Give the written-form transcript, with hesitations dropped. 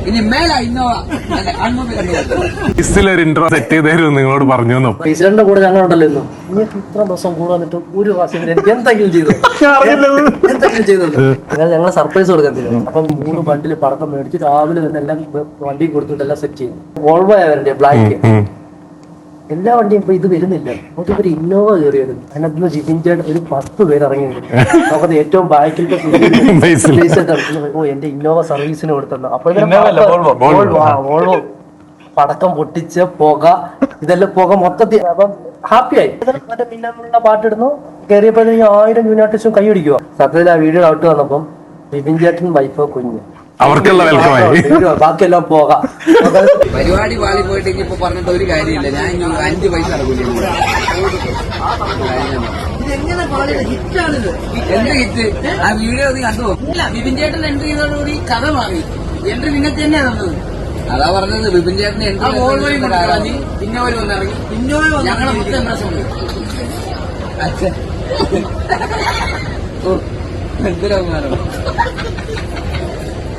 ഇനി മേല ഇന്നോവ ഒരു ഇൻട്രോ സെറ്റ് ചെയ്ത് തരും നിങ്ങളോട് പറഞ്ഞു. പ്രസിഡന്റിന്റെ കൂടെ ഞങ്ങളുണ്ടല്ലോ ഇന്നും. ഇനി ഇത്ര ദിവസം കൂടെ വന്നിട്ട് ഒരു വാസിന് എനിക്ക് എന്തെങ്കിലും ചെയ്തു അങ്ങനെ ഞങ്ങളെ സർപ്രൈസ് കൊടുക്കാൻ തരും. അപ്പം 3 ബണ്ടിൽ പടക്കം മേടിച്ച് രാവിലെ തന്നെ എല്ലാം വണ്ടി കൊടുത്തിട്ട് എല്ലാം സെറ്റ് ചെയ്തു. വോൾവോ വരണ്ടേ ബ്ലാക്ക്, എല്ലാ വണ്ടിയും ഇപ്പൊ ഇത് വരുന്നില്ല. നമുക്ക് ഒരു ഇന്നോവ കയറി വരും. അതിനകത്ത് ജിതിൻ ചേട്ടൻ ഒരു 10 പേര് ഇറങ്ങിയിട്ടുണ്ട്. നമുക്കത് ഏറ്റവും ബാക്കിലത്തെ എന്റെ ഇന്നോവ സർവീസിന് കൊടുത്തത്. അപ്പൊ വോൾവോ പടക്കം പൊട്ടിച്ച് പുക, ഇതെല്ലാം പുക മൊത്തത്തിൽ. അപ്പം ഹാപ്പിയായി. മറ്റേ പിന്നുള്ള പാട്ടിടുന്നു. കയറിയപ്പോ 1000 യൂണിറ്റും കൈയടിക്കുക. സത്യത്തിൽ ആ വീഡിയോ ഔട്ട് വന്നപ്പം ജിതിൻ ചേട്ടൻ വൈഫോ കുഞ്ഞ് അവർക്കുള്ള വെൽക്കമായി. ബാക്കിയെല്ലാം പോകാം. പരിപാടി പാളി പോയിട്ട് ഇനിയിപ്പോ പറഞ്ഞിട്ട് ഒരു കാര്യമില്ല. ഞാൻ 5 പൈസ എന്ത് ഹിറ്റ് ആ വീഡിയോ നീ കണ്ടു. ബിപിൻ ചേട്ടൻ എൻട്രി ചെയ്തതോടുകൂടി കഥ മാറി. എൻട്രി നിങ്ങൾക്ക് തന്നെയാണ് തന്നത്. അതാ പറഞ്ഞത്, ബിപിൻ ചേട്ടന് പിന്നെ ഒരു വന്നിറങ്ങി. പിന്നെ ഞങ്ങളെ മൊത്തം എന്തൊരു അഭിമാനം.